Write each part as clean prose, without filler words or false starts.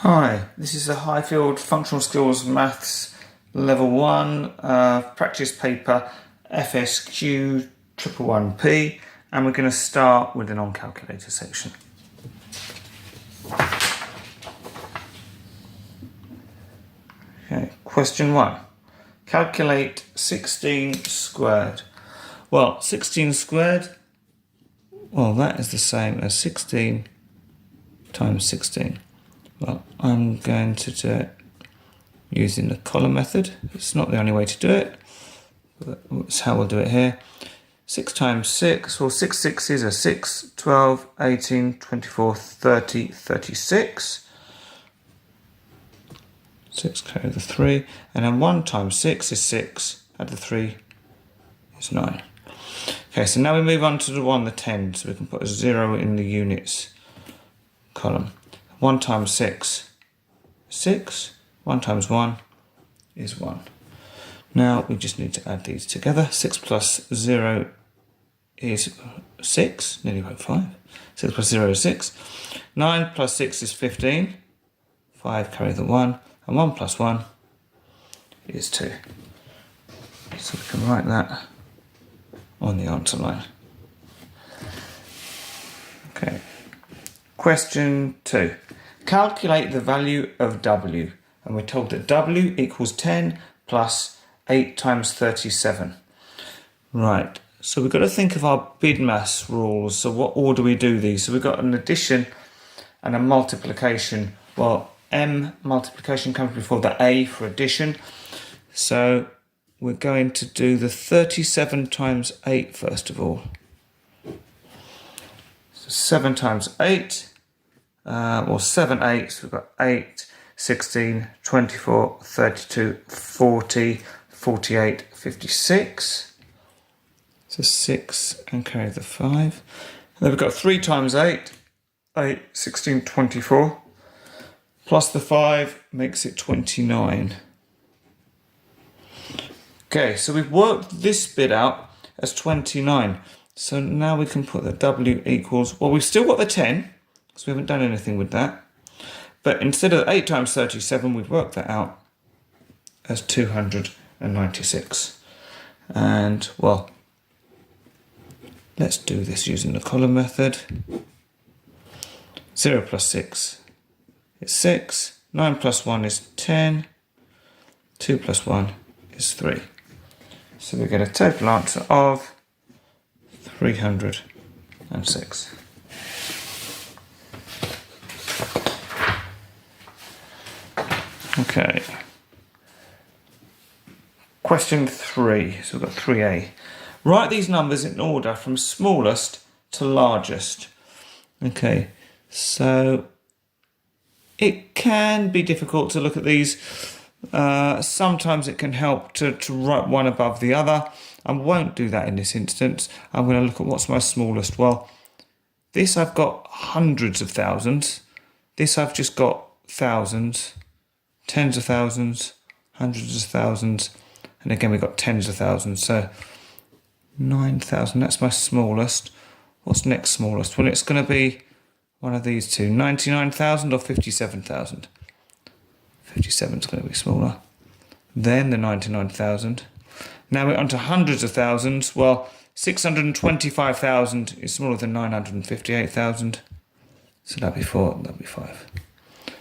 Hi, this is a Highfield Functional Skills Maths Level 1 practice paper FSQ 111P, and we're going to start with the non-calculator section. Okay, question 1. Calculate 16 squared. Well, 16 squared, well, that is the same as 16 times 16. Well, I'm going to do it using the column method. It's not the only way to do it, but it's how we'll do it here. 6 times 6, well, 6 sixes are 6, 12, 18, 24, 30, 36. 6 carry the 3, and then 1 times 6 is 6, add the 3 is 9. Okay, so now we move on to the 10, so we can put a 0 in the units column. 1 times 6 is 6, 1 times 1 is 1. Now we just need to add these together. 6 plus 0 is 6, nearly wrote 5. 6 plus 0 is 6. 9 plus 6 is 15. 5 carry the 1, and 1 plus 1 is 2. So we can write that on the answer line. Okay. Question 2. Calculate the value of W. And we're told that W equals 10 plus 8 times 37. Right, so we've got to think of our BIDMAS rules. So what order we do these? So we've got an addition and a multiplication. Well, M multiplication comes before the A for addition. So we're going to do the 37 times 8 first of all. So 7 times 8. Or 7 8s, we've got 8, 16, 24, 32, 40, 48, 56. So 6 and carry the 5. And then we've got 3 times 8, 8, 16, 24. Plus the 5 makes it 29. Okay, so we've worked this bit out as 29. So now we can put the W equals, well, we've still got the 10. So we haven't done anything with that. But instead of 8 times 37, we've worked that out as 296. And, well, let's do this using the column method. 0 plus 6 is 6. 9 plus 1 is 10. 2 plus 1 is 3. So we get a total answer of 306. Okay. Question 3. So we've got 3A. Write these numbers in order from smallest to largest. Okay, so it can be difficult to look at these. Sometimes it can help to write one above the other. I won't do that in this instance. I'm going to look at what's my smallest. Well, this I've got hundreds of thousands. This I've just got thousands. Tens of thousands, hundreds of thousands, and again we've got tens of thousands, so 9,000, that's my smallest. What's next smallest? Well, it's going to be one of these two, 99,000 or 57,000. 57 is going to be smaller. Then the 99,000. Now we're on to hundreds of thousands. Well, 625,000 is smaller than 958,000, so that'd be 4, that'd be 5.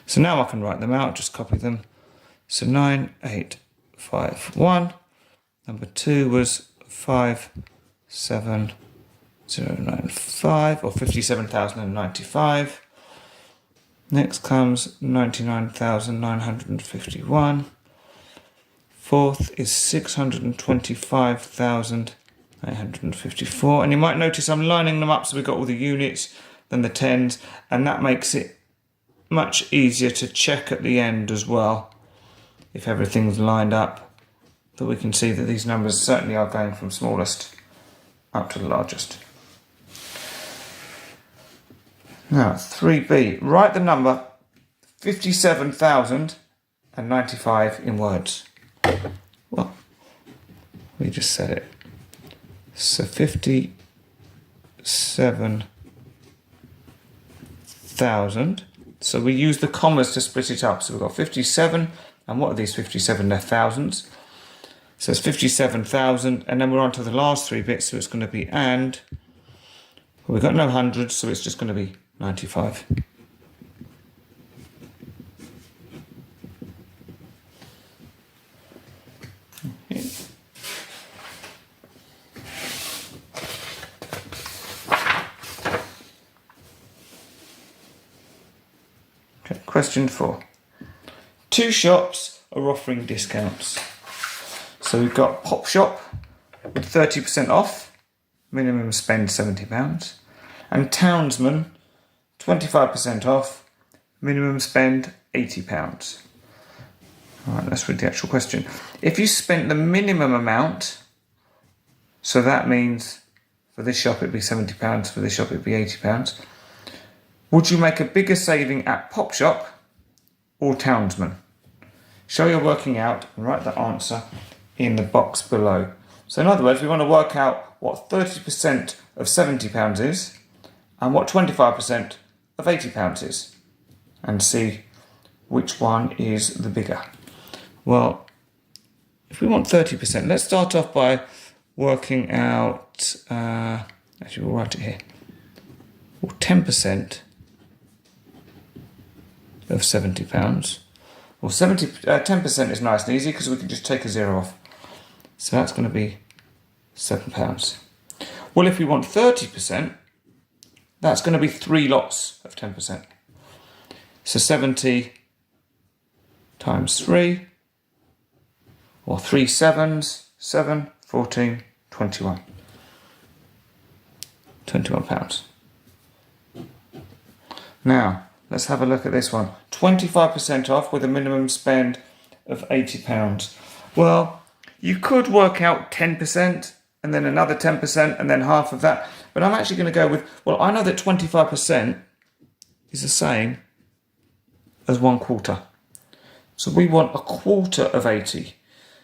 So now I can write them out, just copy them. So 9851. Number 2 was 57095, or 57,095. Next comes 99,951. Fourth is 625,854. And you might notice I'm lining them up so we've got all the units, then the tens, and that makes it much easier to check at the end as well, if everything's lined up, that we can see that these numbers certainly are going from smallest up to the largest. Now 3B, write the number 57,095 in words. Well, we just said it. So 57,000 So we use the commas to split it up. So we've got 57, and what are these 57? They're thousands. So it's 57,000, and then we're on to the last three bits, so it's going to be and. Well, we've got no hundreds, so it's just going to be 95. Okay, question 4. 2 shops are offering discounts. So we've got Pop Shop with 30% off, minimum spend £70, and Townsman 25% off, minimum spend £80. Alright, let's read the actual question. If you spent the minimum amount, so that means for this shop it'd be £70, for this shop it'd be £80, would you make a bigger saving at Pop Shop or Townsman? Show your working out and write the answer in the box below. So in other words, we want to work out what 30% of £70 is and what 25% of £80 is, and see which one is the bigger. Well, if we want 30%, let's start off by working out, actually we'll write it here, well, 10% of £70. Well, 10% is nice and easy because we can just take a 0 off. So that's going to be £7. Well, if we want 30%, that's going to be 3 lots of 10%. So 70 times 3, or 3 sevens, 7, 14, 21. £21. Now, let's have a look at this one. 25% off with a minimum spend of £80. Well, you could work out 10% and then another 10% and then half of that. But I'm actually going to go with, well, I know that 25% is the same as 1/4. So we want 1/4 of 80.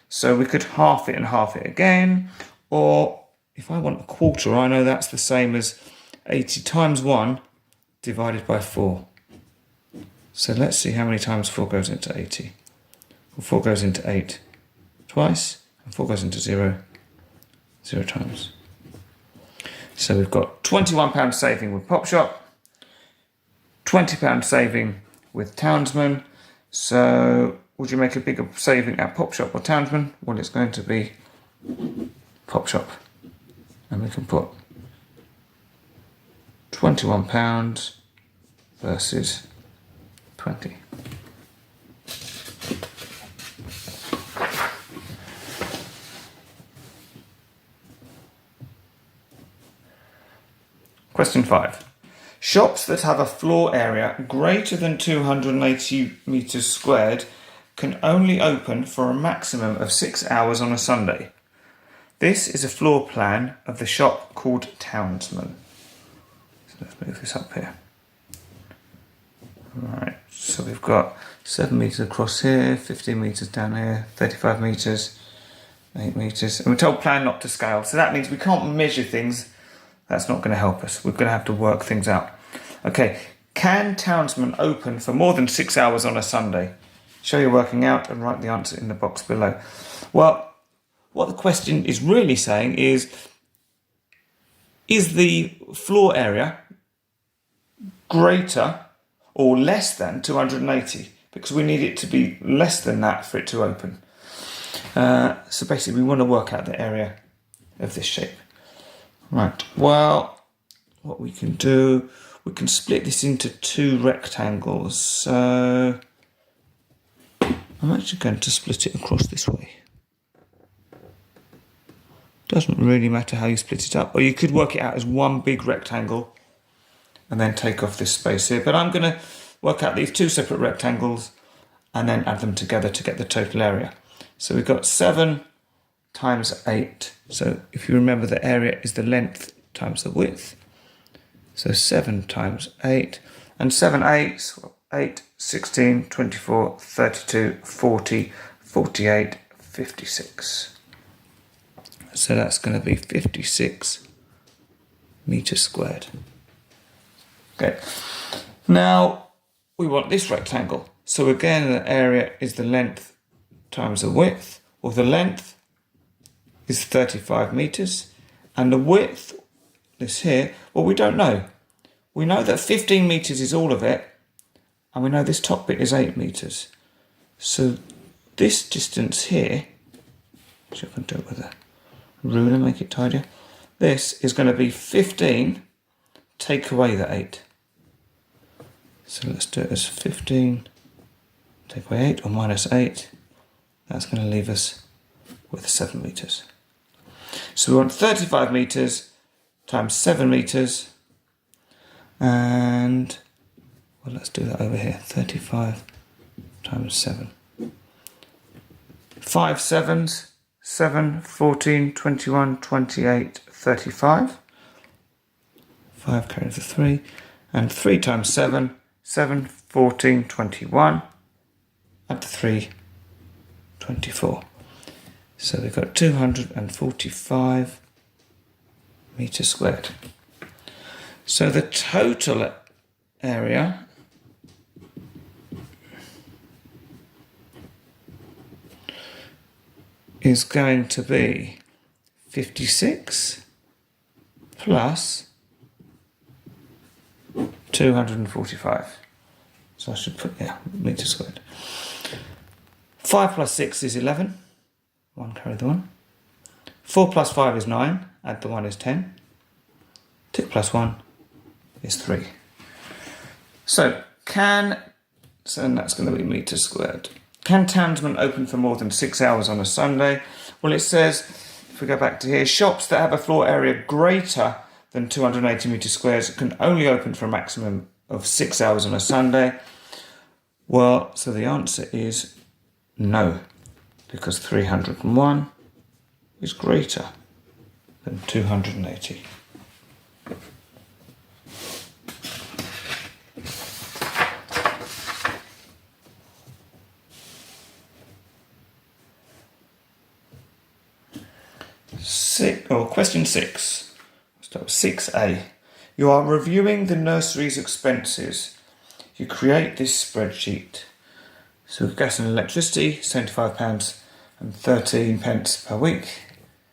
So we could half it and half it again. Or if I want 1/4, I know that's the same as 80 times 1 divided by 4. So let's see how many times 4 goes into 80. Well, 4 goes into 8 twice, and 4 goes into 0 times. So we've got £21 saving with Pop Shop, £20 saving with Townsman. So would you make a bigger saving at Pop Shop or Townsman? Well, it's going to be Pop Shop. And we can put £21 versus 20. Question 5. Shops that have a floor area greater than 280 metres squared can only open for a maximum of 6 hours on a Sunday. This is a floor plan of the shop called Townsman. So let's move this up here. Right, so we've got 7 metres across here, 15 metres down here, 35 metres, 8 metres. And we're told plan not to scale. So that means we can't measure things. That's not going to help us. We're going to have to work things out. Okay, can Townsman open for more than 6 hours on a Sunday? Show your working out and write the answer in the box below. Well, what the question is really saying is the floor area greater or less than 280? Because we need it to be less than that for it to open. So basically we want to work out the area of this shape. Right, well, what we can do, we can split this into 2 rectangles. So I'm actually going to split it across this way. Doesn't really matter how you split it up. Or you could work it out as one big rectangle and then take off this space here. But I'm going to work out these 2 separate rectangles and then add them together to get the total area. So we've got 7 times 8. So if you remember, the area is the length times the width. So 7 times 8. And 7 eighths, 8, 16, 24, 32, 40, 48, 56. So that's going to be 56 metres squared. Okay. Now, we want this rectangle. So again, the area is the length times the width, or the length is 35 metres, and the width, this here, well, we don't know. We know that 15 metres is all of it, and we know this top bit is 8 metres. So this distance here, which I can do it with a ruler, make it tidier, this is going to be 15, take away the 8. So let's do it as 15, take away 8, or minus 8. That's going to leave us with 7 metres. So we want 35 metres times 7 metres, and well, let's do that over here. 35 times 7. 5 sevens, 7, 14, 21, 28, 35. 5 carries the 3, and 3 times 7, 7, 14, 21. Add the 3, 24. So we've got 245 metres squared. So the total area is going to be 56 plus 245. So I should put, metres squared. 5 plus 6 is 11. 1 carry the 1. 4 plus 5 is 9. Add the 1 is 10. 2 plus 1 is 3. So and that's going to be metres squared. Can Townsman open for more than 6 hours on a Sunday? Well, it says, if we go back to here, shops that have a floor area greater than 280 metres squares can only open for a maximum of 6 hours on a Sunday. Well, so the answer is no, because 301 is greater than 280. Question 6. Start with 6A. You are reviewing the nursery's expenses. You create this spreadsheet. So gas and electricity, £75.13 per week.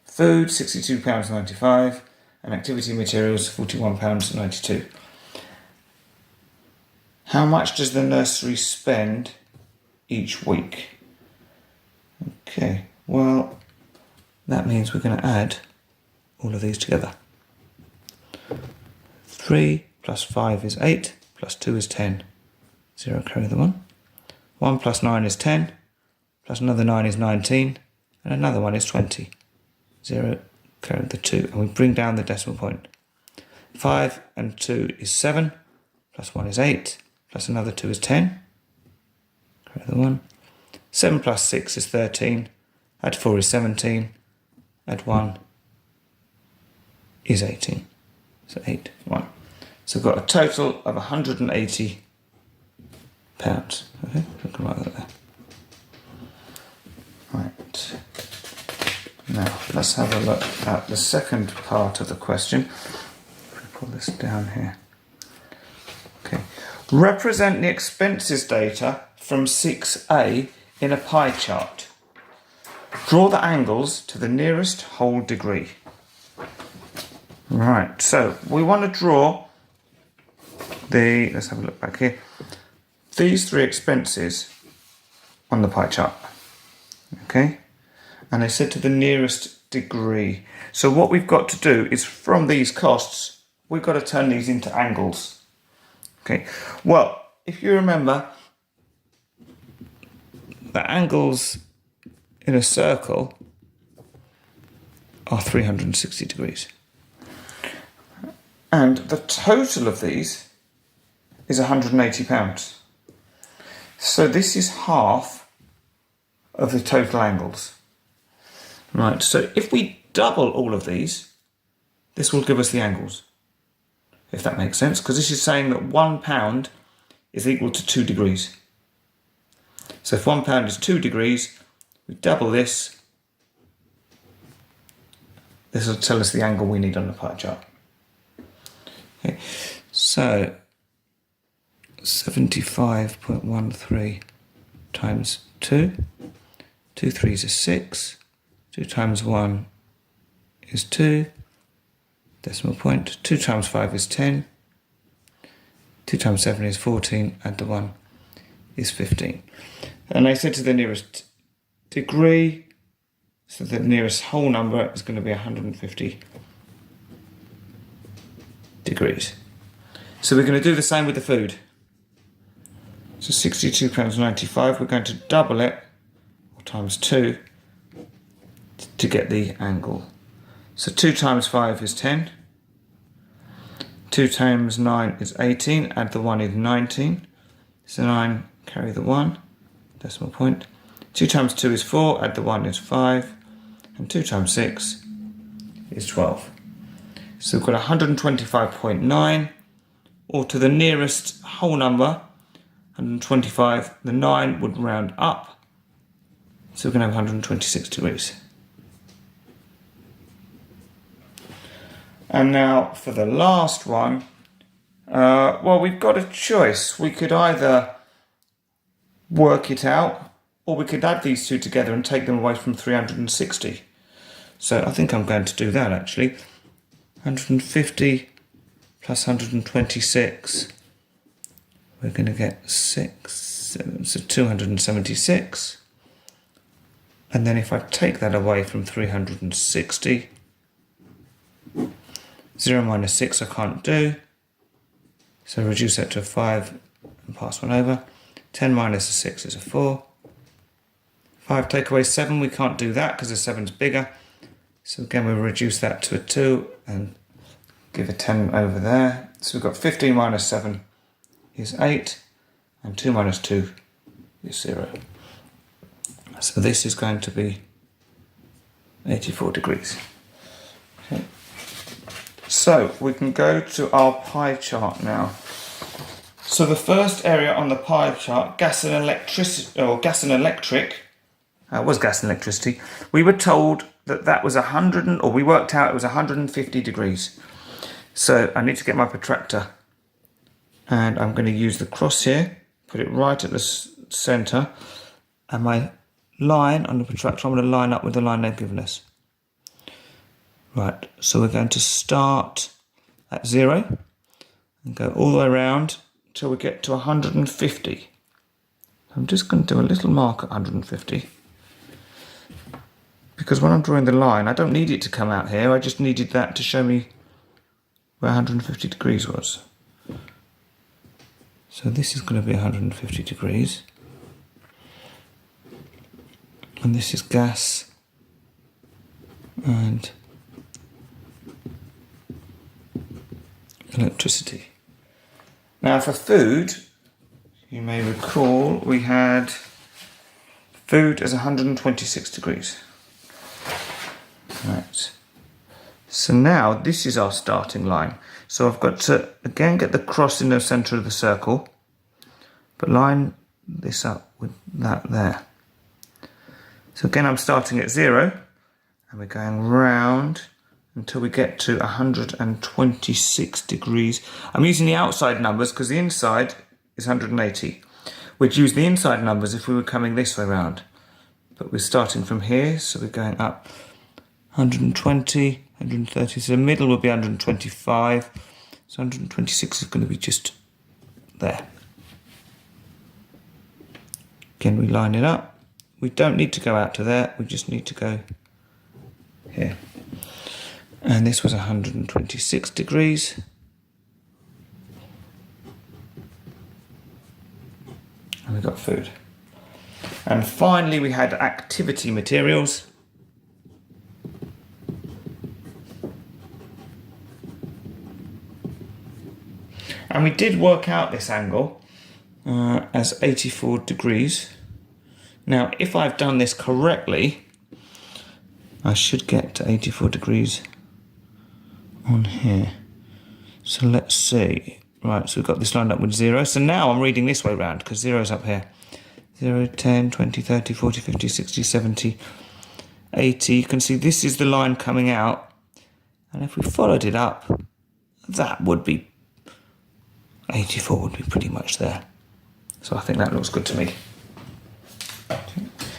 Food, £62.95. And activity materials, £41.92. How much does the nursery spend each week? Okay, well, that means we're going to add all of these together. 3 plus 5 is 8, plus 2 is 10. 0 carry the 1. 1 plus 9 is 10, plus another 9 is 19, and another 1 is 20. 0 carry the 2, and we bring down the decimal point. 5 and 2 is 7, plus 1 is 8, plus another 2 is 10. Carry the 1. 7 plus 6 is 13, add 4 is 17, add 1 is 18. So 8, 1. So we've got a total of £180. Okay, we can write that there. Right. Now, let's have a look at the second part of the question. If we pull this down here. Okay. Represent the expenses data from 6A in a pie chart. Draw the angles to the nearest whole degree. Right, so we want to draw let's have a look back here, these 3 expenses on the pie chart. Okay, and they said to the nearest degree. So what we've got to do is, from these costs, we've got to turn these into angles. Okay, well, if you remember, the angles in a circle are 360 degrees. And the total of these is £180. So this is half of the total angles. Right, so if we double all of these, this will give us the angles, if that makes sense, because this is saying that £1 is equal to 2 degrees. So if £1 is 2 degrees, we double this. This will tell us the angle we need on the pie chart. Okay. So 75.13 times 2. 2 threes are 6. 2 times 1 is 2. Decimal point. 2 times 5 is 10. 2 times 7 is 14. Add the 1 is 15. And I said to the nearest degree, so the nearest whole number is going to be 150 degrees. So we're going to do the same with the food. So £62.95, we're going to double it, or times 2, to get the angle. So 2 times 5 is 10. 2 times 9 is 18, add the 1 is 19. So 9, carry the 1, decimal point. 2 times 2 is 4, add the 1 is 5. And 2 times 6 is 12. So we've got 125.9, or to the nearest whole number, 125, the 9 would round up. So we're going to have 126 degrees. And now for the last one, well, we've got a choice. We could either work it out, or we could add these two together and take them away from 360. So I think I'm going to do that actually. 150 plus 126. We're going to get 6, 7, so 276. And then if I take that away from 360, 0 minus 6 I can't do. So reduce that to a 5 and pass 1 over. 10 minus a 6 is a 4. 5 take away 7, we can't do that because the 7's bigger. So again we'll reduce that to a 2 and give a 10 over there. So we've got 15 minus 7 is 8 and 2 minus 2 is 0. So this is going to be 84 degrees. Okay. So we can go to our pie chart now. So the first area on the pie chart, gas and electricity, or gas and electric, was gas and electricity. We were told that that was 100, or we worked out it was 150 degrees. So I need to get my protractor, and I'm going to use the cross here, put it right at the centre, and my line on the protractor, I'm going to line up with the line they've given us. Right, so we're going to start at 0 and go all the way around until we get to 150. I'm just going to do a little mark at 150 because when I'm drawing the line, I don't need it to come out here. I just needed that to show me where 150 degrees was. So this is going to be 150 degrees. And this is gas and electricity. Now for food, you may recall we had food as 126 degrees. Right. So now this is our starting line. So I've got to again get the cross in the centre of the circle, but line this up with that there. So again I'm starting at 0 and we're going round until we get to 126 degrees. I'm using the outside numbers because the inside is 180. We'd use the inside numbers if we were coming this way round. But we're starting from here, so we're going up 120, 130, so the middle will be 125. So 126 is going to be just there. Again, we line it up. We don't need to go out to there, we just need to go here. And this was 126 degrees. And we got food. And finally we had activity materials. And we did work out this angle as 84 degrees. Now, if I've done this correctly, I should get to 84 degrees on here. So let's see. Right, so we've got this lined up with 0. So now I'm reading this way round because 0 is up here. 0, 10, 20, 30, 40, 50, 60, 70, 80. You can see this is the line coming out. And if we followed it up, that would be 84 would be pretty much there. So I think that looks good to me.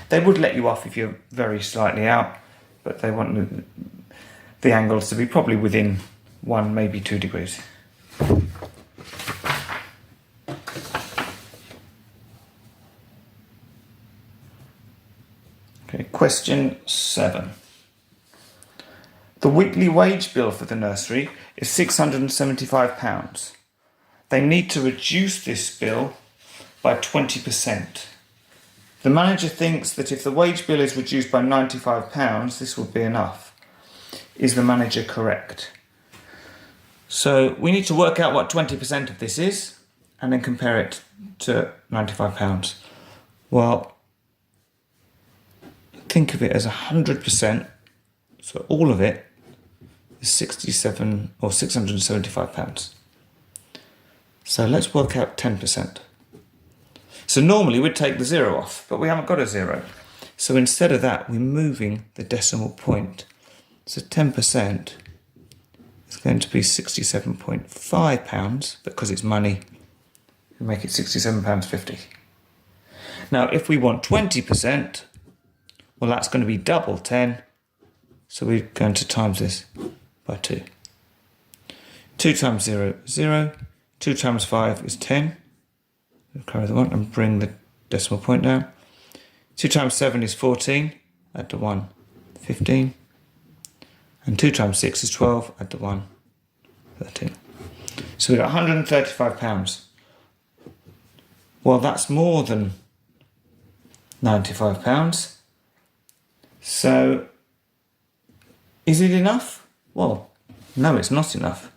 They would let you off if you're very slightly out, but they want the angles to be probably within 1, maybe 2 degrees. Okay, question 7. The weekly wage bill for the nursery is £675. They need to reduce this bill by 20%. The manager thinks that if the wage bill is reduced by £95, this will be enough. Is the manager correct? So we need to work out what 20% of this is and then compare it to £95. Well, think of it as 100%, so all of it is 67 or £675. So let's work out 10%. So normally we'd take the 0 off, but we haven't got a 0. So instead of that, we're moving the decimal point. So 10% is going to be £67.5, but because it's money, we make it £67.50. Now, if we want 20%, well, that's going to be double 10. So we're going to times this by 2. 2 times 0 is 0. 2 times 5 is 10. We'll carry the 1 and bring the decimal point down. 2 times 7 is 14. Add the 1, 15. And 2 times 6 is 12. Add the 1, 13. So we've got £135. Well, that's more than £95. So, is it enough? Well, no, it's not enough.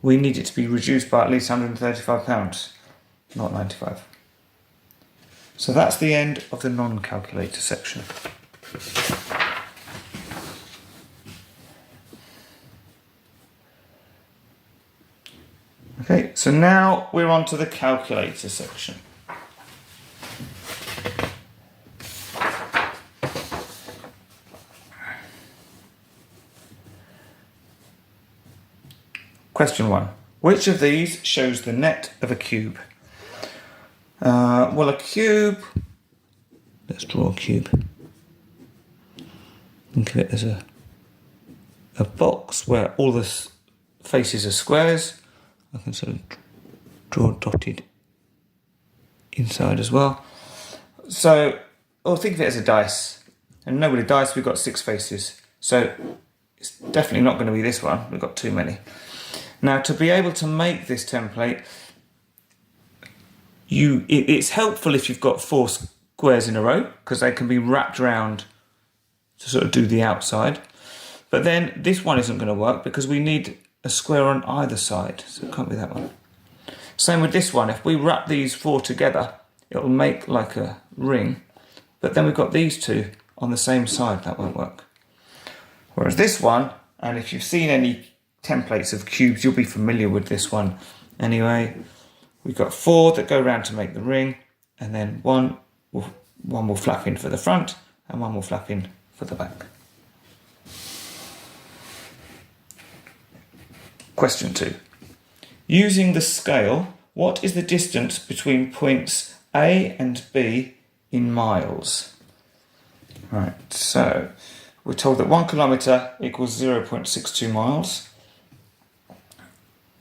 We need it to be reduced by at least £135, not 95. So that's the end of the non-calculator section. Okay, so now we're on to the calculator section. Question 1. Which of these shows the net of a cube? Well, a cube... Let's draw a cube. Think of it as a box where all the faces are squares. I can sort of draw dotted inside as well. So, or think of it as a dice. And nobody dice, we've got 6 faces. So, it's definitely not going to be this one. We've got too many. Now, to be able to make this template, it's helpful if you've got 4 squares in a row, because they can be wrapped around to sort of do the outside. But then this one isn't going to work because we need a square on either side, so it can't be that one. Same with this one. If we wrap these 4 together, it'll make like a ring, but then we've got these 2 on the same side. That won't work. Whereas this one, and if you've seen any templates of cubes, you'll be familiar with this one anyway. We've got 4 that go around to make the ring, and then one will flap in for the front and one will flap in for the back. Question 2. Using the scale, what is the distance between points A and B in miles? Right, so we're told that 1 kilometre equals 0.62 miles.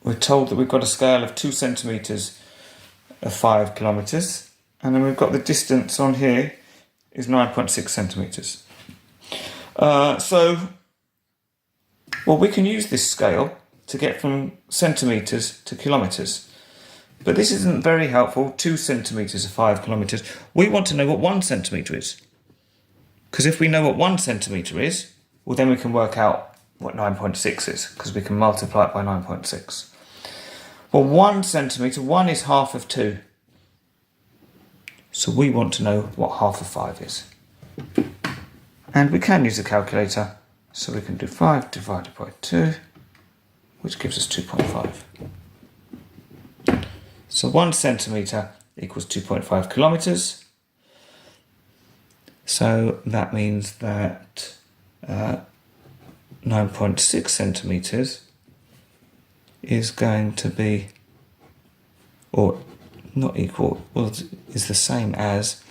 We're told that we've got a scale of 2 centimetres of 5 kilometres. And then we've got the distance on here is 9.6 centimetres. Well, we can use this scale to get from centimetres to kilometres. But this isn't very helpful, 2 centimetres of 5 kilometres. We want to know what 1 centimetre is. Because if we know what 1 centimetre is, well, then we can work out what 9.6 is, because we can multiply it by 9.6. Well, 1 centimetre, 1 is half of 2. So we want to know what half of 5 is. And we can use a calculator, so we can do 5 divided by 2, which gives us 2.5. So 1 centimetre equals 2.5 kilometres. So that means that 9.6 centimetres is going to be or not equal, well, is the same as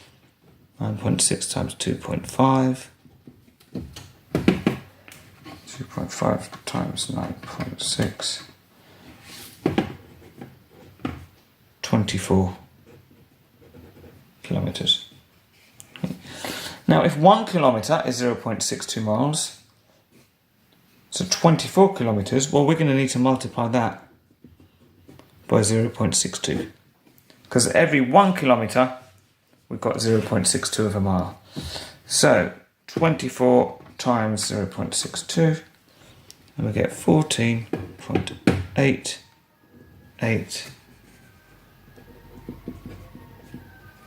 9.6 times 2.5. 2.5 times 9.6. 24 kilometres. Now, if 1 kilometre is 0.62 miles, so 24 kilometres, well, we're going to need to multiply that by 0.62. Because every 1 kilometre, we've got 0.62 of a mile. So, 24 times 0.62, and we get 14.88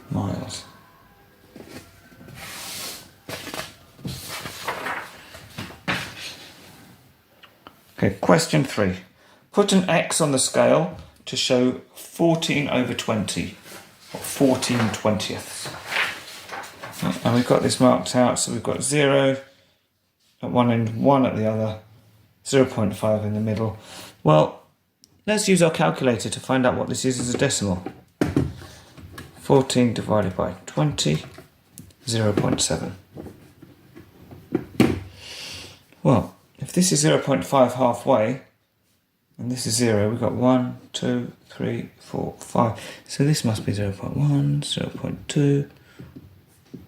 miles. Okay, question 3. Put an X on the scale to show 14 over 20, or 14 twentieths. And we've got this marked out, so we've got 0 at one end, 1 at the other, 0.5 in the middle. Well, let's use our calculator to find out what this is as a decimal. 14 divided by 20, 0.7. Well, if this is 0.5 halfway, and this is 0, we've got 1, 2, 3, 4, 5. So this must be 0.1, 0.2,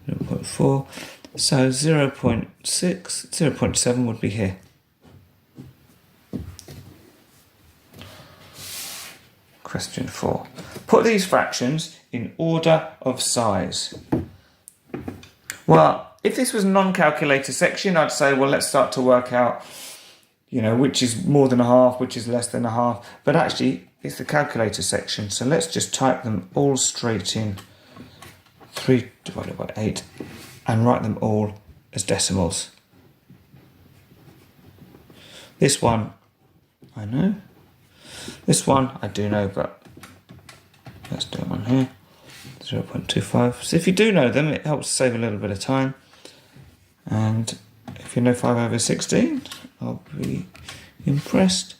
0.4. So 0.6, 0.7 would be here. Question 4. Put these fractions in order of size. Well, if this was a non-calculator section, I'd say, well, let's start to work out, which is more than a half, which is less than a half. But actually, it's the calculator section. So let's just type them all straight in. 3 divided by 8. And write them all as decimals. This one, I know. This one, I do know, but let's do one here. 0.25. So if you do know them, it helps save a little bit of time. And if you know 5 over 16, I'll be impressed.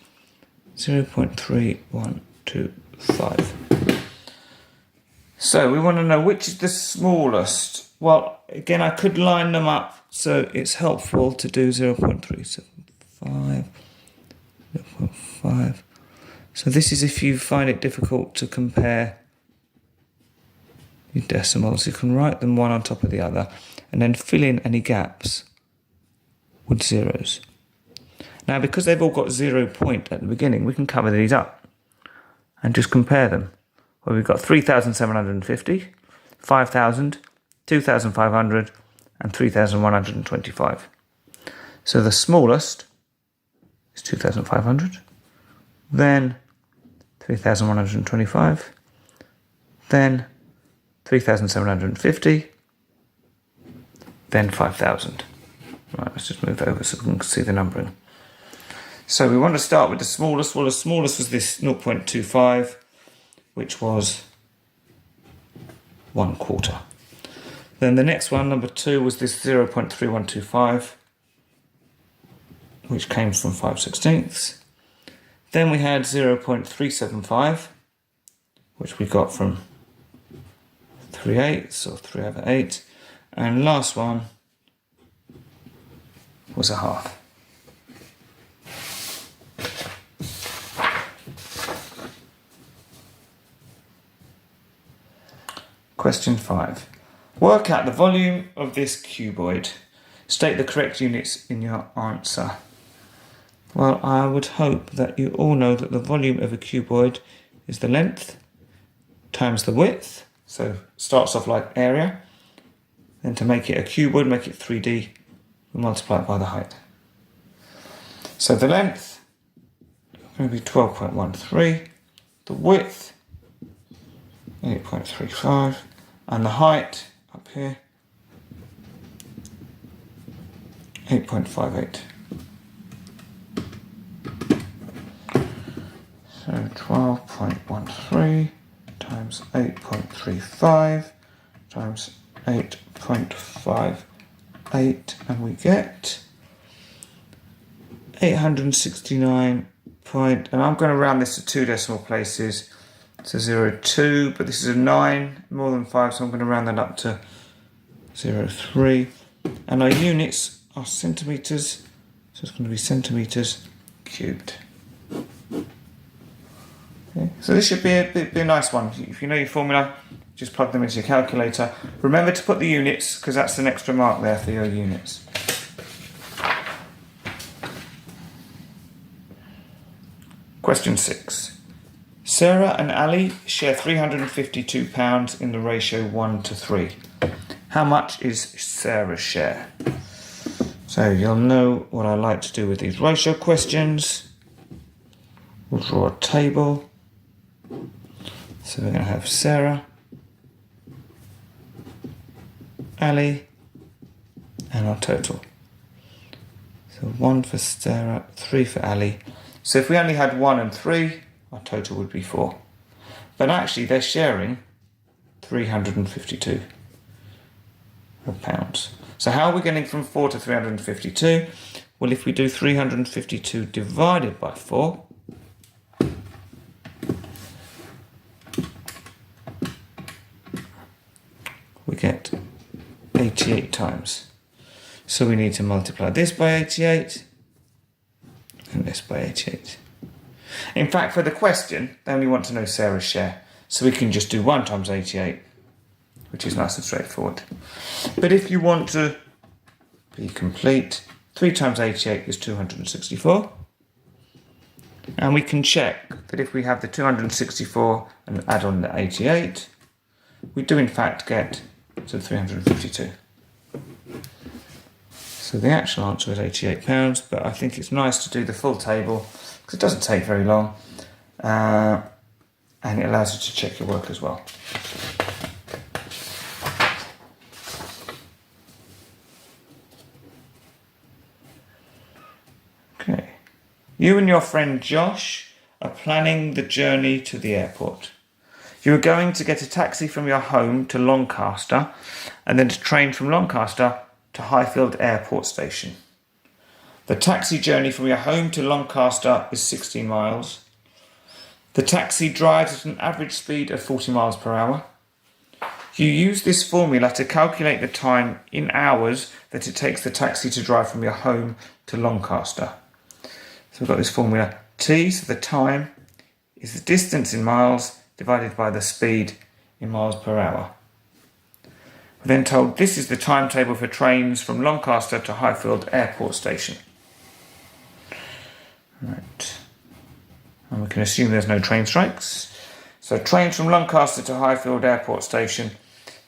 0.3125. So we want to know which is the smallest. Well, again, I could line them up, so it's helpful to do 0.375, 0.5. So this is if you find it difficult to compare your decimals. You can write them one on top of the other and then fill in any gaps with zeros. Now, because they've all got 0 point at the beginning, we can cover these up and just compare them. Well, we've got 3,750, 5,000, 2,500 and 3,125. So the smallest is 2,500, then 3,125, then 3,750, then 5,000. Right, let's just move over so we can see the numbering. So we want to start with the smallest. Well, the smallest was this 0.25, which was 1/4. Then the next one, number 2, was this 0.3125, which came from 5/16. Then we had 0.375, which we got from 3/8 or 3 over 8. And last one was a half. Question 5. Work out the volume of this cuboid. State the correct units in your answer. Well, I would hope that you all know that the volume of a cuboid is the length times the width. So starts off like area. Then to make it a cuboid, make it 3D, we multiply it by the height. So the length is going to be 12.13. The width, 8.35. And the height up here, 8.58. So 12.13 times 8.35 times 8.58, and we get 869 and I'm going to round this to 2 decimal places, It's a 0.2, but this is a 9, more than 5, so I'm going to round that up to 0.3. And our units are centimetres, so it's going to be centimetres cubed. Okay. So this should be a nice one. If you know your formula, just plug them into your calculator. Remember to put the units, because that's an extra mark there for your units. Question 6. Sarah and Ali share £352 in the ratio 1:3. How much is Sarah's share? So you'll know what I like to do with these ratio questions. We'll draw a table. So we're going to have Sarah, Ali, and our total. So 1 for Sarah, 3 for Ali. So if we only had 1 and 3, our total would be 4. But actually they're sharing £352. So how are we getting from 4 to 352? Well, if we do 352 divided by 4, we get 88 times. So we need to multiply this by 88 and this by 88. In fact, for the question, they only want to know Sarah's share. So we can just do 1 times 88, which is nice and straightforward. But if you want to be complete, 3 times 88 is 264. And we can check that if we have the 264 and add on the 88, we do in fact get to 352. So the actual answer is £88, but I think it's nice to do the full table because it doesn't take very long, and it allows you to check your work as well. Okay. You and your friend Josh are planning the journey to the airport. You are going to get a taxi from your home to Lancaster and then a train from Lancaster to Highfield Airport Station. The taxi journey from your home to Lancaster is 16 miles. The taxi drives at an average speed of 40 miles per hour. You use this formula to calculate the time in hours that it takes the taxi to drive from your home to Lancaster. So we've got this formula. T, so the time, is the distance in miles divided by the speed in miles per hour. We're then told this is the timetable for trains from Lancaster to Highfield Airport Station. Right. And we can assume there's no train strikes. So trains from Lancaster to Highfield Airport Station,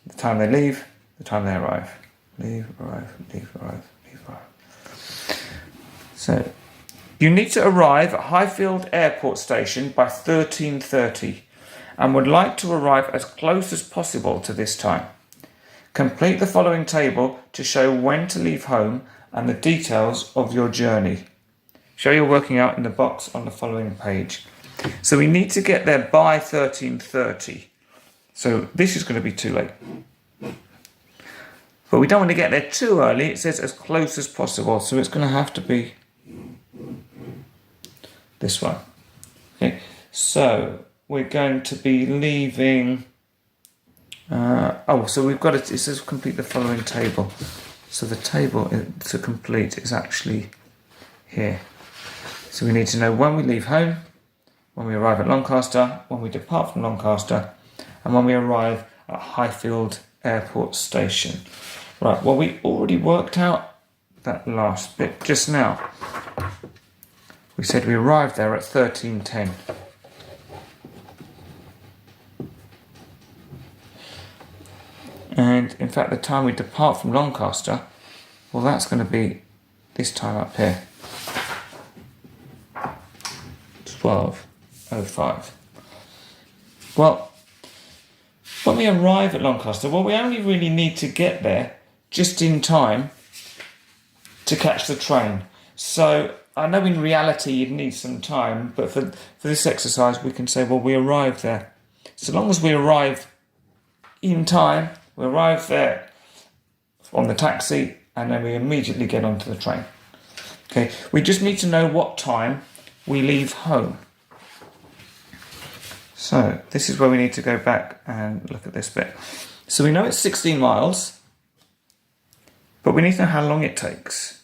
the time they leave, the time they arrive. Leave, arrive, leave, arrive, leave, arrive. So you need to arrive at Highfield Airport Station by 13:30 and would like to arrive as close as possible to this time. Complete the following table to show when to leave home and the details of your journey. Show your working out in the box on the following page. So we need to get there by 13:30. So this is going to be too late. But we don't want to get there too early. It says as close as possible. So it's going to have to be this one. Okay. So we're going to be leaving... so we've got it says complete the following table. So the table to complete is actually here. So we need to know when we leave home, when we arrive at Lancaster, when we depart from Lancaster, and when we arrive at Highfield Airport Station. Right, well, we already worked out that last bit just now. We said we arrived there at 13:10. And in fact, the time we depart from Lancaster, well, that's going to be this time up here. 12:05. Well, when we arrive at Lancaster, well, we only really need to get there just in time to catch the train. So I know in reality you'd need some time, but for this exercise we can say, well, we arrived there. So long as we arrive in time, we arrive there on the taxi and then we immediately get onto the train. Okay, we just need to know what time we leave home. So this is where we need to go back and look at this bit. So we know it's 16 miles, but we need to know how long it takes.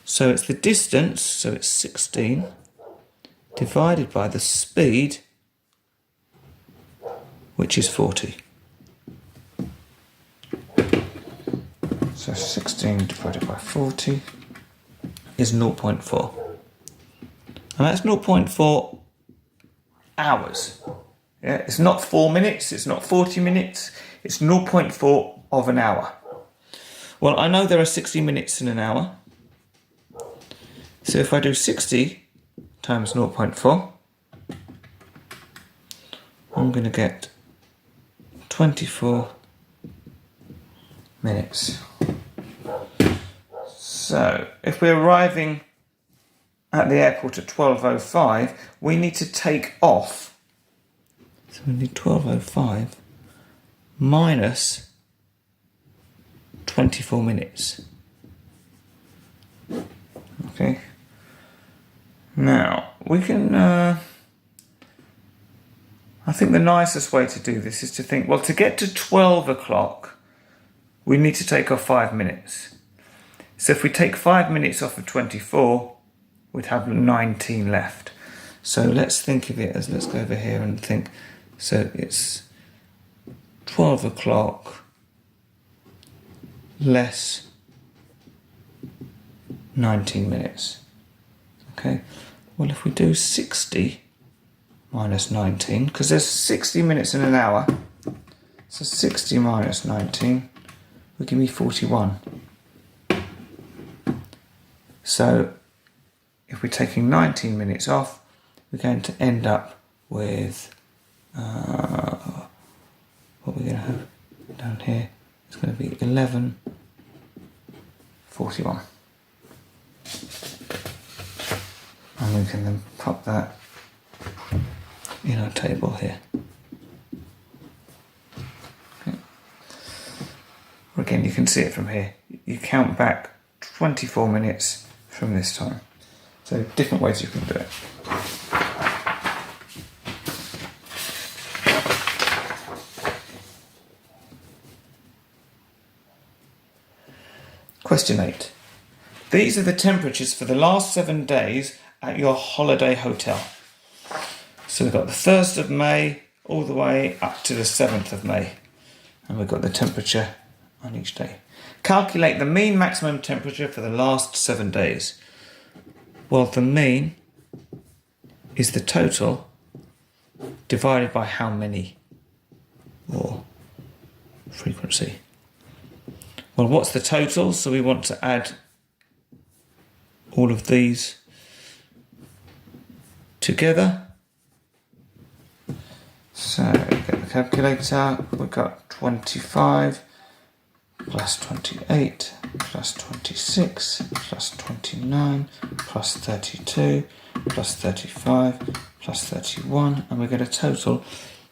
So it's the distance, so it's 16 divided by the speed, which is 40. So 16 divided by 40 is 0.4. And that's 0.4 hours. Yeah, it's not 4 minutes, it's not 40 minutes, it's 0.4 of an hour. Well, I know there are 60 minutes in an hour. So if I do 60 times 0.4, I'm going to get 24 minutes. So if we're arriving at the airport at 12:05, we need to take off. So we need 12:05 minus 24 minutes. Okay. Now, we can, I think the nicest way to do this is to think, well, to get to 12 o'clock, we need to take off 5 minutes. So if we take 5 minutes off of 24, we'd have 19 left. So let's think of it as, let's go over here and think, so it's 12 o'clock less 19 minutes. Okay, well if we do 60 minus 19, because there's 60 minutes in an hour, so 60 minus 19 will give me 41. So if we're taking 19 minutes off, we're going to end up with what we're going to have down here. It's going to be 11:41. And we can then pop that in our table here. Okay. Again, you can see it from here. You count back 24 minutes from this time. So different ways you can do it. Question 8. These are the temperatures for the last 7 days at your holiday hotel. So we've got the 1st of May all the way up to the 7th of May. And we've got the temperature on each day. Calculate the mean maximum temperature for the last 7 days. Well, the mean is the total divided by how many, or frequency. Well, what's the total? So we want to add all of these together. So get the calculator. We've got 25 plus 28 plus 26 plus 29 plus 32 plus 35 plus 31, and we get a total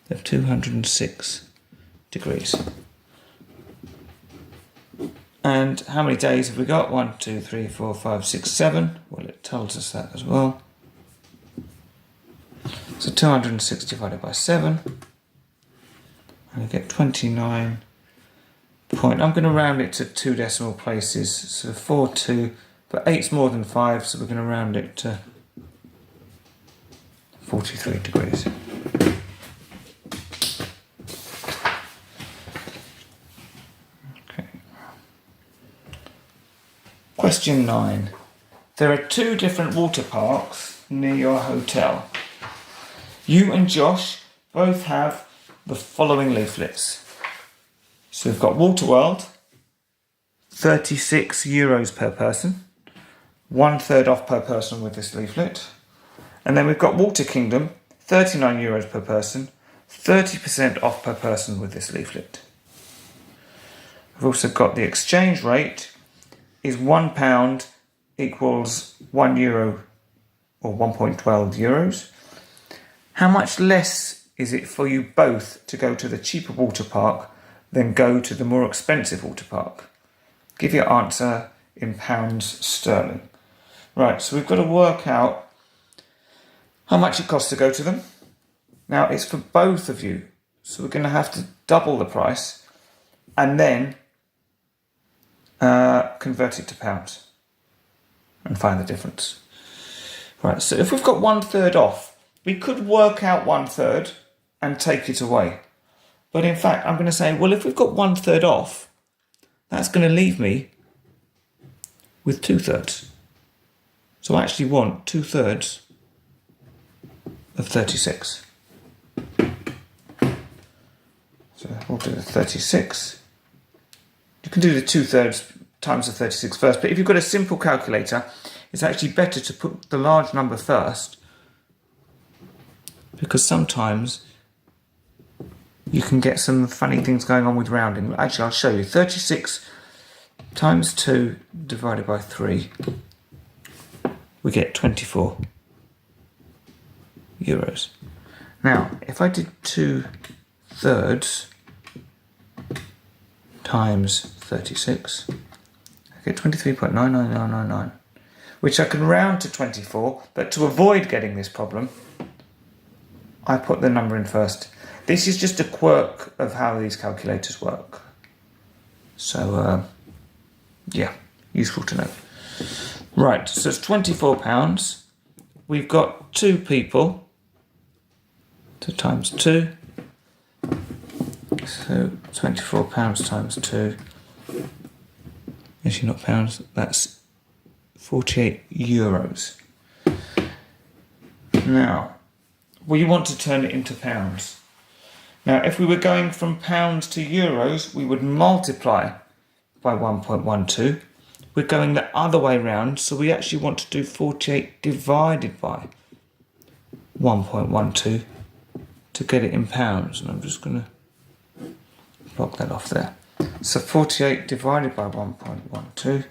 of 206 degrees. And how many days have we got? 1, 2, 3, 4, 5, 6, 7. Well, it tells us that as well. So 206 divided by 7. And we get 29 point. I'm going to round it to 2 decimal places. So 4, 2, but 8's more than 5, so we're going to round it to 43 degrees. Question 9. There are 2 different water parks near your hotel. You and Josh both have the following leaflets. So we've got Water World, €36 per person, 1/3 off per person with this leaflet. And then we've got Water Kingdom, €39 per person, 30% off per person with this leaflet. We've also got the exchange rate is £1 equals €1 or 1.12 euros. How much less is it for you both to go to the cheaper water park than go to the more expensive water park? Give your answer in pounds sterling. Right, so we've got to work out how much it costs to go to them. Now it's for both of you, so we're going to have to double the price and then convert it to pounds and find the difference. Right, so if we've got 1/3 off, we could work out 1/3 and take it away. But in fact, I'm going to say, well, if we've got 1/3 off, that's going to leave me with 2/3. So I actually want 2/3 of 36. So we'll do the 36. You can do the 2/3 times the 36 first, but if you've got a simple calculator, it's actually better to put the large number first, because sometimes you can get some funny things going on with rounding. Actually, I'll show you. 36 times 2 divided by 3, we get 24 euros. Now, if I did 2/3 times 36, I get 23.99999, which I can round to 24, but to avoid getting this problem, I put the number in first. This is just a quirk of how these calculators work. So, yeah, useful to know. Right, so it's £24. We've got 2 people, so times 2. So £24 times 2. Actually, not pounds, that's 48 euros. Now, we want to turn it into pounds. Now, if we were going from pounds to euros, we would multiply by 1.12. We're going the other way round, so we actually want to do 48 divided by 1.12 to get it in pounds. And I'm just going to block that off there. So 48 divided by 1.12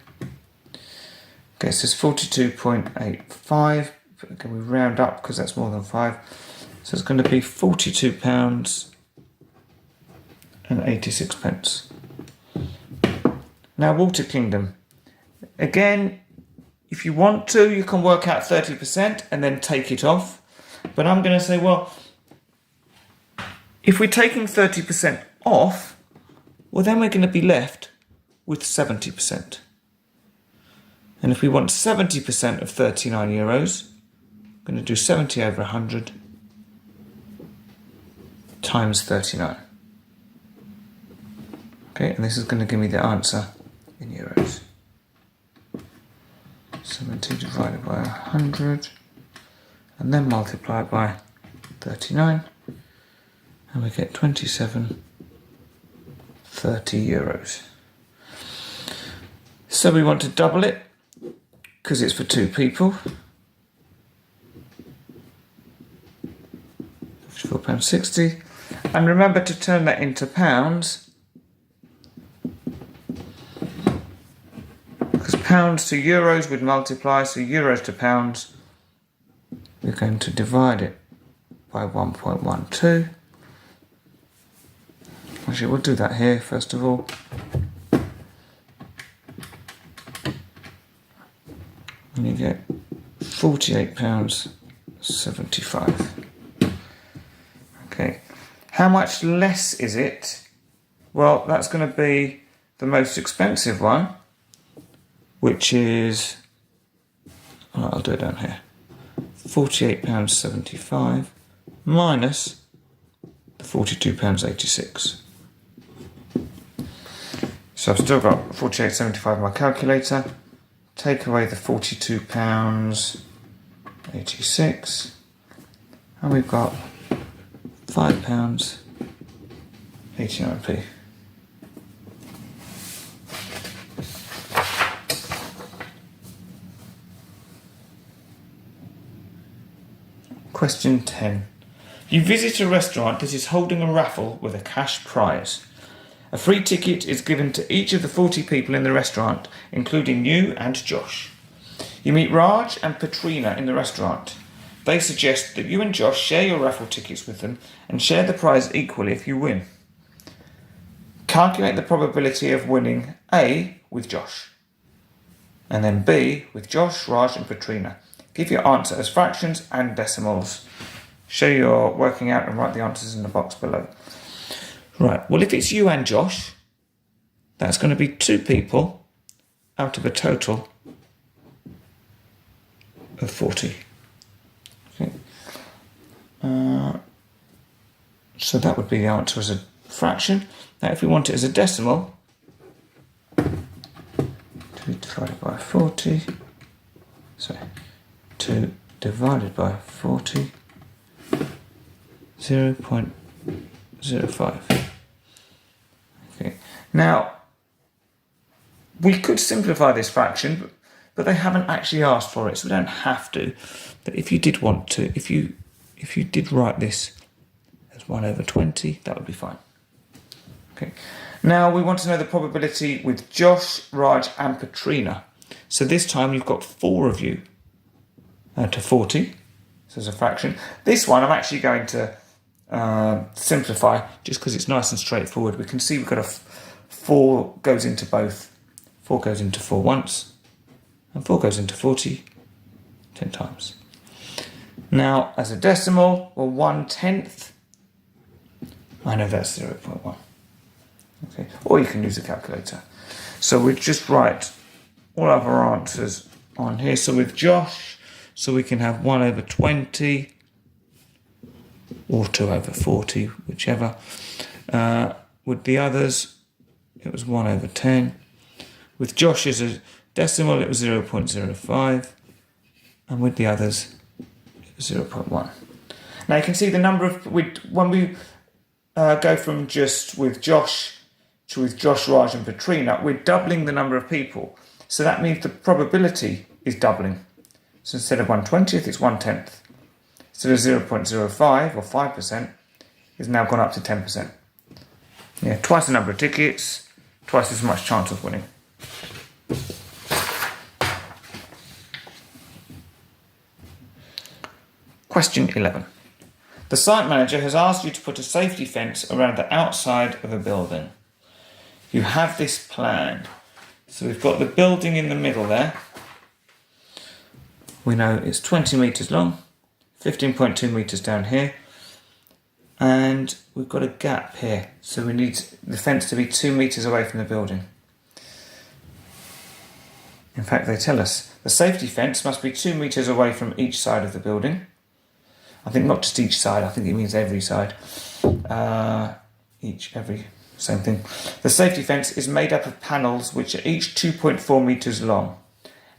gets us 42.85. Can we round up because that's more than 5? So it's going to be £42 and 86 pence. Now, Water Kingdom. Again, if you want to, you can work out 30% and then take it off. But I'm going to say, well, if we're taking 30% off, well, then we're going to be left with 70%. And if we want 70% of 39 euros, I'm going to do 70 over 100 times 39. Okay, and this is going to give me the answer in euros. 70 divided by 100, and then multiply it by 39, and we get 27.30 euros. So we want to double it, because it's for 2 people. £54.60. And remember to turn that into pounds, because pounds to euros would multiply, so euros to pounds, we're going to divide it by 1.12. Actually, we'll do that here first of all. And you get £48.75. Okay, how much less is it? Well, that's going to be the most expensive one, which is, oh, I'll do it down here, £48.75 minus the £42.86. So I've still got £48.75 in my calculator. Take away the £42.86, and we've got £5.89p. Question 10. You visit a restaurant that is holding a raffle with a cash prize. A free ticket is given to each of the 40 people in the restaurant, including you and Josh. You meet Raj and Patrina in the restaurant. They suggest that you and Josh share your raffle tickets with them and share the prize equally if you win. Calculate the probability of winning A with Josh, and then B with Josh, Raj and Patrina. Give your answer as fractions and decimals. show your working out and write the answers in the box below. Right, well, if it's you and Josh, that's going to be 2 people out of a total of 40. Okay. So that would be the answer as a fraction. Now, if we want it as a decimal, 2 divided by 40, sorry, 2 divided by 40, 0.05. Okay. Now, we could simplify this fraction, but they haven't actually asked for it, so we don't have to. But if you did want to, if you did write this as 1 over 20, that would be fine. Okay. Now we want to know the probability with Josh, Raj and Katrina. So this time you've got 4 of you to 40, so as a fraction. This one I'm actually going to simplify just because it's nice and straightforward. We can see we've got a 4 goes into both. 4 goes into 4 once, and 4 goes into 40 10 times. Now, as a decimal, well, 1/10. I know that's 0.1. Okay, or you can use a calculator. So we just write all of our answers on here. So with Josh, so we can have 1 over 20 or 2 over 40, whichever. With the others, it was 1 over 10. With Josh as a decimal, it was 0.05. And with the others, it was 0.1. Now you can see the number of, when we go from just with Josh to with Josh, Raj and Katrina, we're doubling the number of people. So that means the probability is doubling. So instead of 1/20th, it's 1/10. So the 0.05 or 5% is now gone up to 10%. Yeah, twice the number of tickets, twice as much chance of winning. Question 11. The site manager has asked you to put a safety fence around the outside of a building. You have this planned. So we've got the building in the middle there. We know it's 20 metres long, 15.2 metres down here. And we've got a gap here. So we need the fence to be 2 metres away from the building. In fact, they tell us the safety fence must be 2 metres away from each side of the building. I think not just each side, I think it means every side. Every, same thing. The safety fence is made up of panels which are each 2.4 metres long.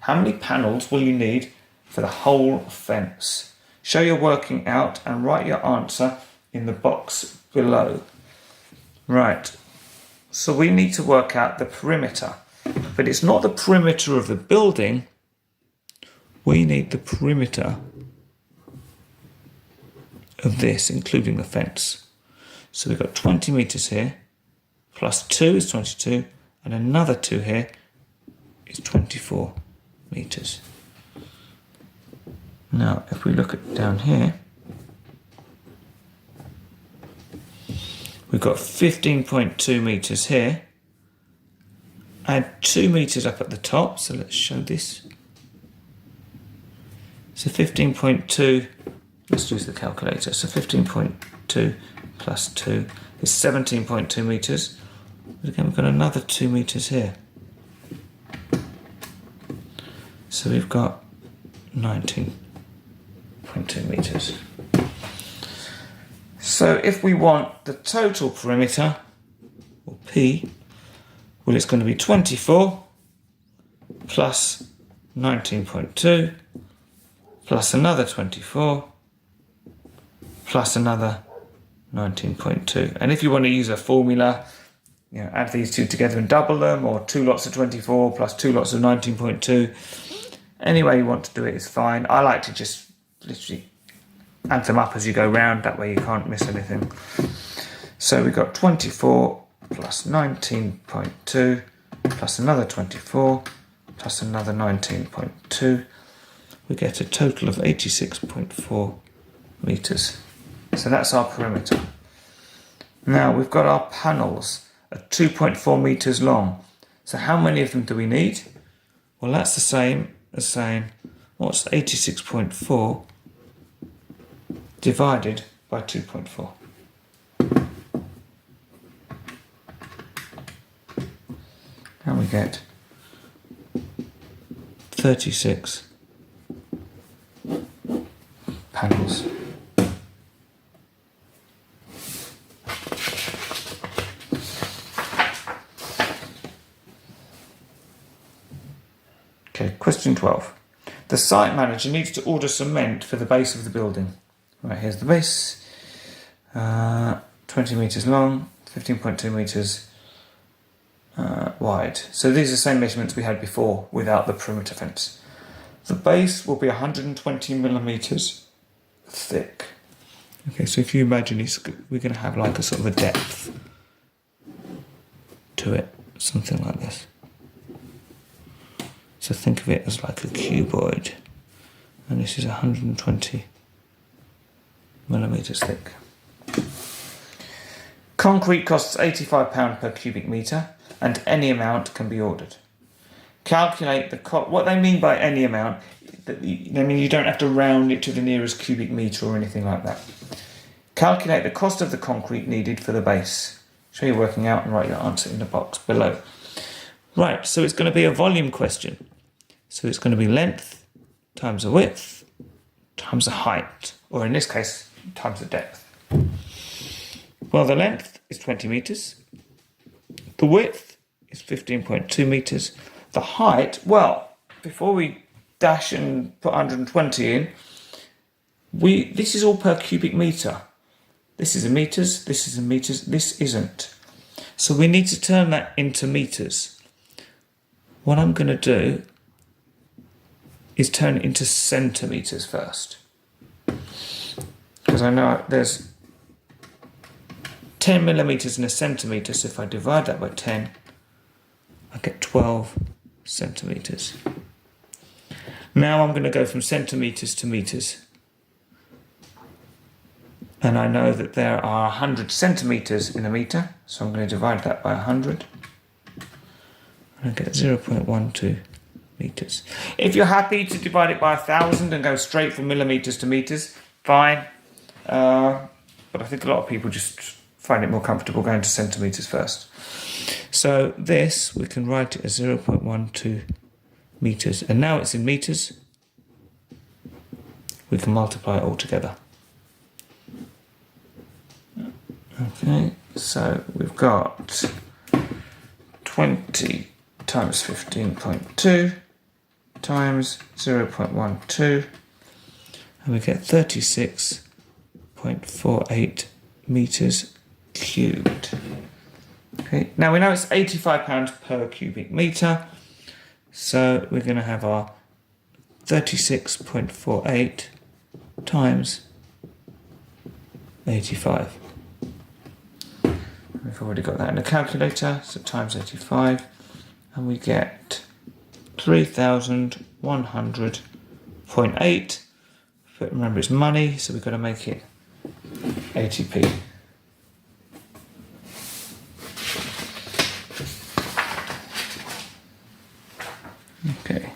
How many panels will you need for the whole fence? Show your working out and write your answer in the box below. Right, so we need to work out the perimeter. But it's not the perimeter of the building. We need the perimeter of this, including the fence. So we've got 20 metres here, plus 2 is 22, and another 2 here is 24 metres. Now, if we look at down here, we've got 15.2 metres here, add 2 metres up at the top, so let's show this. So 15.2, let's use the calculator. So 15.2 plus 2 is 17.2 metres. But again, we've got another 2 metres here. So we've got 19.2 metres. So if we want the total perimeter, or P, well, it's going to be 24 plus 19.2 plus another 24 plus another 19.2. And if you want to use a formula, add these two together and double them, or 2 lots of 24 plus 2 lots of 19.2. Any way you want to do it is fine. I like to just literally add them up as you go round, that way you can't miss anything. So we've got 24 plus 19.2 plus another 24 plus another 19.2. We get a total of 86.4 metres. So that's our perimeter. Now we've got our panels at 2.4 metres long. So how many of them do we need? Well, that's the same as saying, what's 86.4 divided by 2.4. And we get 36 panels. Okay, question 12. The site manager needs to order cement for the base of the building. Right, here's the base. 20 metres long, 15.2 metres wide. So these are the same measurements we had before without the perimeter fence. The base will be 120 millimetres thick. Okay, so if you imagine we're going to have like a sort of a depth to it, something like this. So think of it as like a cuboid, and this is 120 millimetres thick. Concrete costs £85 per cubic metre, and any amount can be ordered. Calculate the cost. What they mean by any amount, you don't have to round it to the nearest cubic metre or anything like that. Calculate the cost of the concrete needed for the base. Show you working out and write your answer in the box below. Right, so it's going to be a volume question. So it's going to be length times the width times the height, or in this case, times the depth. Well, the length is 20 metres. The width is 15.2 metres. The height, well, before we dash and put 120 in, this is all per cubic metre. This is in metres, this is in metres, this isn't. So we need to turn that into metres. What I'm going to do is turn it into centimetres first. Because I know there's 10 millimetres in a centimetre, so if I divide that by 10, I get 12 centimetres. Now I'm going to go from centimetres to metres. And I know that there are 100 centimetres in a metre, so I'm going to divide that by 100. And I get 0.12 metres. If you're happy to divide it by 1,000 and go straight from millimetres to metres, fine. But I think a lot of people just find it more comfortable going to centimetres first. So this, we can write it as 0.12 metres. And now it's in metres. We can multiply it all together. Okay, so we've got 20 times 15.2 times 0.12, and we get 36.48 metres cubed. Okay, now we know it's £85 per cubic metre, so we're going to have our 36.48 times 85. We've already got that in the calculator, so times 85, and we get 3,100.8. But remember, it's money, so we've got to make it 80p. Okay.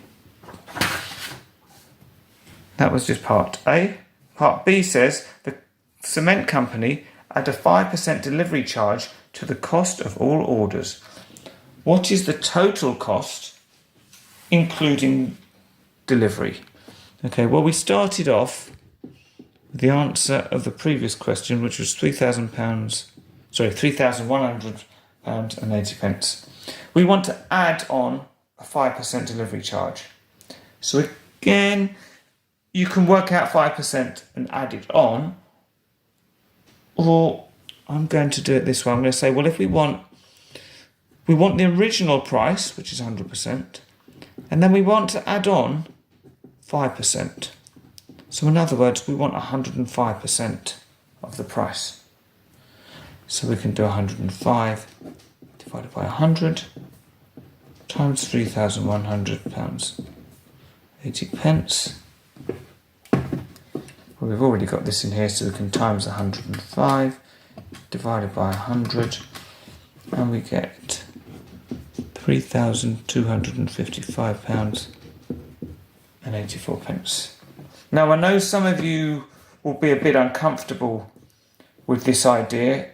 That was just part A. Part B says the cement company add a 5% delivery charge to the cost of all orders. What is the total cost, including delivery? Okay, well, we started off with the answer of the previous question, which was £3,100.80. We want to add on a 5% delivery charge. So again, you can work out 5% and add it on, or I'm going to do it this way. I'm going to say, well, if we want the original price, which is 100%, and then we want to add on 5%. So in other words, we want 105% of the price. So we can do 105 divided by 100 times £3,100.80. Well, we've already got this in here, so we can times 105 divided by 100, and we get £3,255.84. Now, I know some of you will be a bit uncomfortable with this idea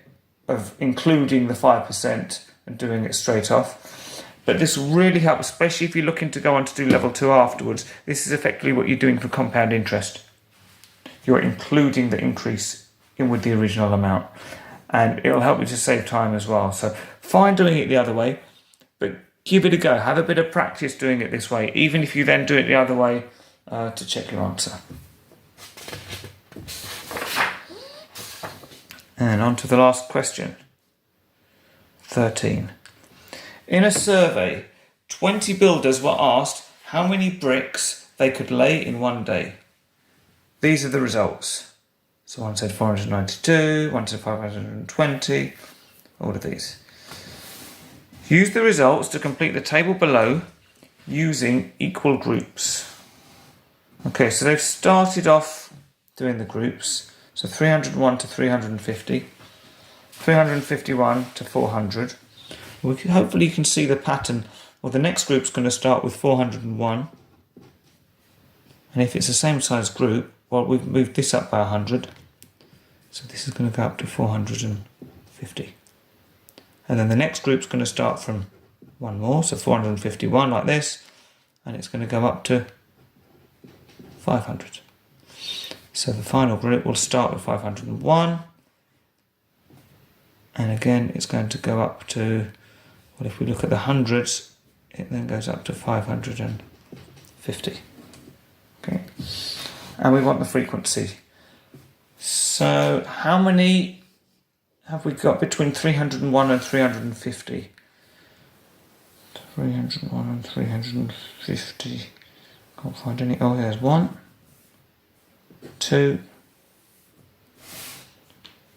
of including the 5% and doing it straight off. But this will really help, especially if you're looking to go on to do level 2 afterwards. This is effectively what you're doing for compound interest. You're including the increase in with the original amount. And it'll help you to save time as well. So fine doing it the other way, but give it a go. Have a bit of practice doing it this way, even if you then do it the other way to check your answer. And on to the last question. 13. In a survey, 20 builders were asked how many bricks they could lay in one day. These are the results. So one said 492, one said 520, all of these. Use the results to complete the table below using equal groups. Okay, so they've started off doing the groups. So 301 to 350, 351 to 400. Hopefully you can see the pattern. Well, the next group's going to start with 401. And if it's the same size group, well, we've moved this up by 100. So this is going to go up to 450. And then the next group's going to start from one more, so 451 like this. And it's going to go up to 500. So the final group will start with 501. And again, it's going to go up to, well, if we look at the hundreds, it then goes up to 550. Okay. And we want the frequency. So how many have we got between 301 and 350? 301 and 350. Can't find any. Oh, there's 1, 2.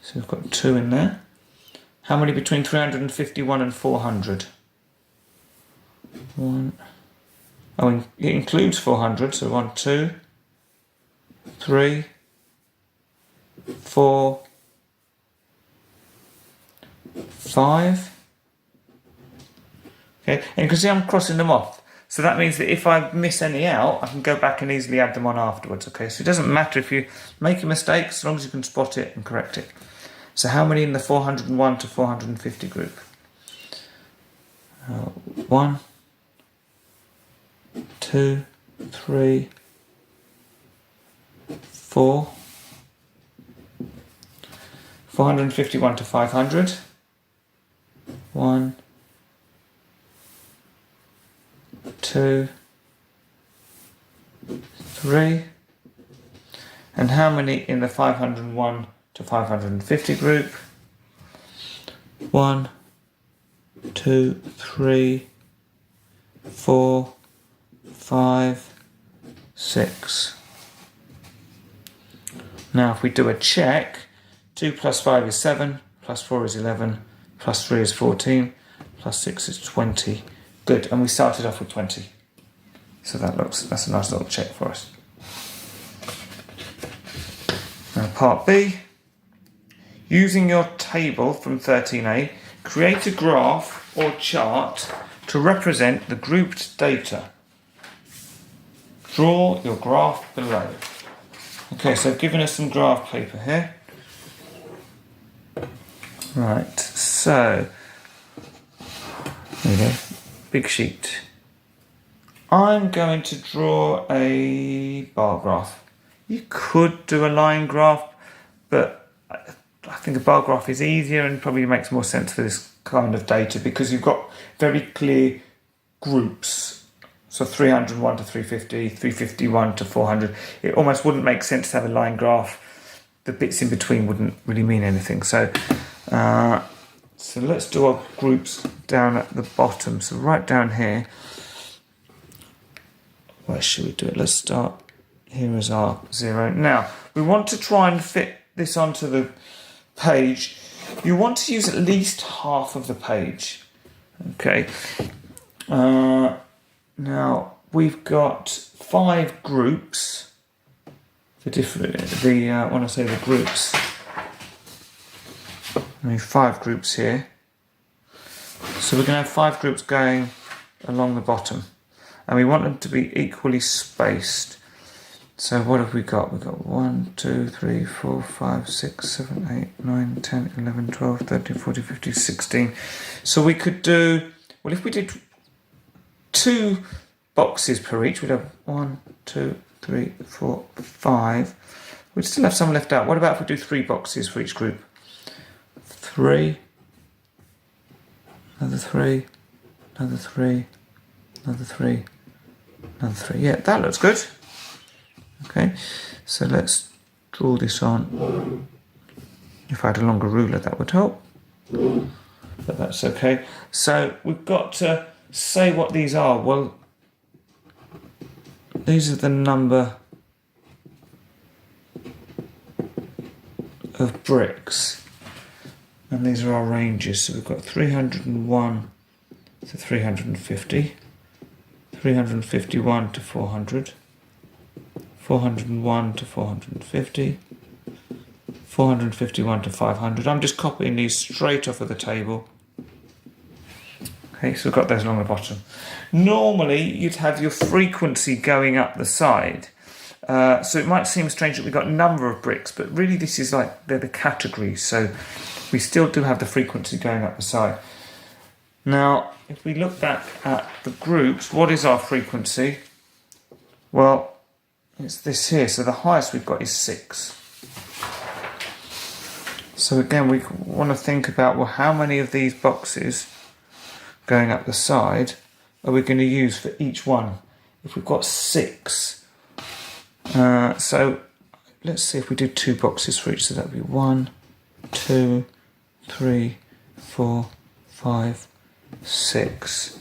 So we've got 2 in there. How many between 351 and 400? 1. Oh, it includes 400. So 1, 2, 3, 4, 5. Okay, and you can see I'm crossing them off. So that means that if I miss any out, I can go back and easily add them on afterwards. Okay, so it doesn't matter if you make a mistake, as long as you can spot it and correct it. So how many in the 401 to 450 group? 1, 2, 3, 4. 451 to 500. 1, 2, 3. And how many in the 501 to 550 group? 1, 2, 3, 4, 5, 6. Now if we do a check, 2 plus 5 is 7, plus 4 is 11, plus 3 is 14, plus 6 is 20. Good, and we started off with 20. So that's a nice little check for us. Now part B, using your table from 13A, create a graph or chart to represent the grouped data. Draw your graph below. Okay, so I've given us some graph paper here. Right, so there we go, big sheet. I'm going to draw a bar graph. You could do a line graph, but I think a bar graph is easier and probably makes more sense for this kind of data because you've got very clear groups. So 301 to 350, 351 to 400. It almost wouldn't make sense to have a line graph. The bits in between wouldn't really mean anything. So let's do our groups down at the bottom. So right down here, where should we do it? Let's start, here is our 0. Now, we want to try and fit this onto the page. You want to use at least half of the page. Okay. Now, we've got 5 groups. When I say the groups, I mean 5 groups here. So we're going to have 5 groups going along the bottom. And we want them to be equally spaced. So what have we got? We've got 1, 2, 3, 4, 5, 6, 7, 8, 9, 10, 11, 12, 13, 14, 15, 16. So we could do, well, if we did 2 boxes per each, we'd have 1, 2, 3, 4, 5. We'd still have some left out. What about if we do 3 boxes for each group? 3, another 3, another 3, another 3, another 3. Yeah, that looks good. Okay, so let's draw this on. If I had a longer ruler, that would help, but that's okay. So we've got to say what these are. Well, these are the number of bricks, and these are our ranges. So we've got 301 to 350, 351 to 400, 401 to 450, 451 to 500. I'm just copying these straight off of the table. Okay, so we've got those along the bottom. Normally, you'd have your frequency going up the side. So it might seem strange that we've got a number of bricks, but really this is like, they're the categories. So we still do have the frequency going up the side. Now, if we look back at the groups, what is our frequency? Well, it's this here. So the highest we've got is 6. So again, we want to think about, well, how many of these boxes going up the side are we going to use for each one? If we've got 6, so let's see if we do 2 boxes for each. So that would be 1, 2, 3, 4, 5, 6.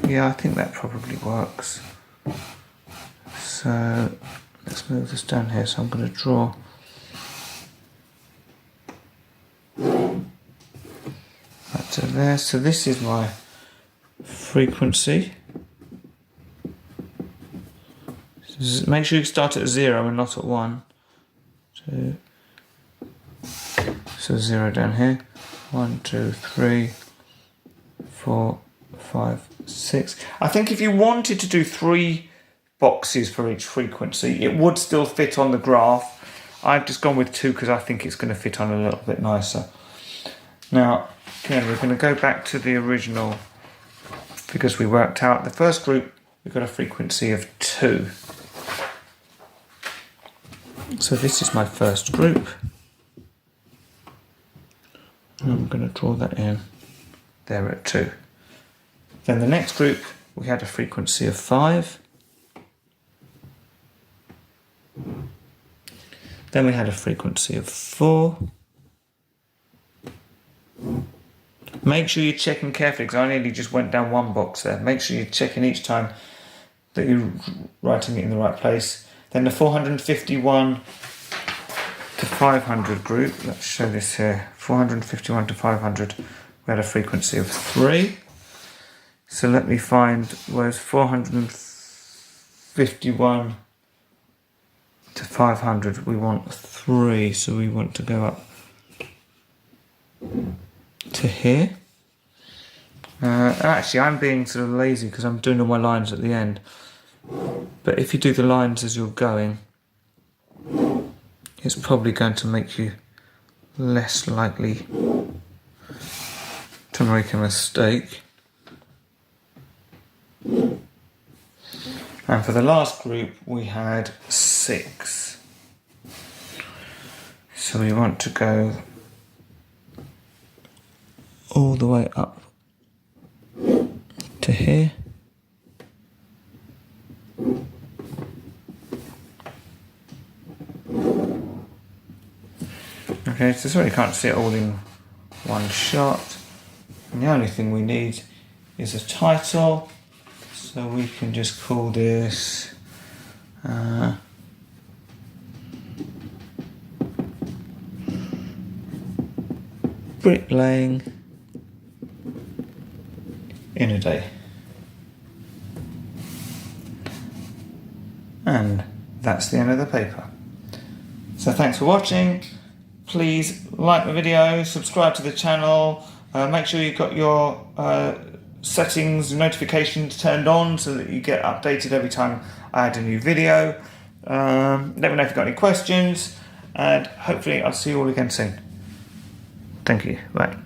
Yeah, I think that probably works. So let's move this down here. So I'm going to draw that to there. So this is my frequency. Make sure you start at 0 and not at 1. 2. So 0 down here. 1, 2, 3, 4, 5, 6. I think if you wanted to do 3 boxes for each frequency, it would still fit on the graph. I've just gone with 2 because I think it's going to fit on a little bit nicer. Now, again, we're going to go back to the original figures we worked out. The first group, we've got a frequency of 2. So this is my first group. And I'm going to draw that in there at 2. Then the next group, we had a frequency of 5. Then we had a frequency of 4. Make sure you're checking carefully, because I nearly just went down 1 box there. Make sure you're checking each time that you're writing it in the right place. Then the 451 to 500 group, let's show this here. 451 to 500, we had a frequency of 3. So let me find where's 451 to 500, we want 3, so we want to go up to here. Actually, I'm being sort of lazy because I'm doing all my lines at the end. But if you do the lines as you're going, it's probably going to make you less likely to make a mistake. And for the last group, we had 6. So we want to go all the way up to here. Okay, so sorry you can't see it all in one shot. And the only thing we need is a title. So we can just call this Bricklaying in a Day. And that's the end of the paper. So thanks for watching. Please like the video, subscribe to the channel, make sure you've got your settings and notifications turned on so that you get updated every time I add a new video. Let me know if you've got any questions, and hopefully I'll see you all again soon. Thank you. Bye.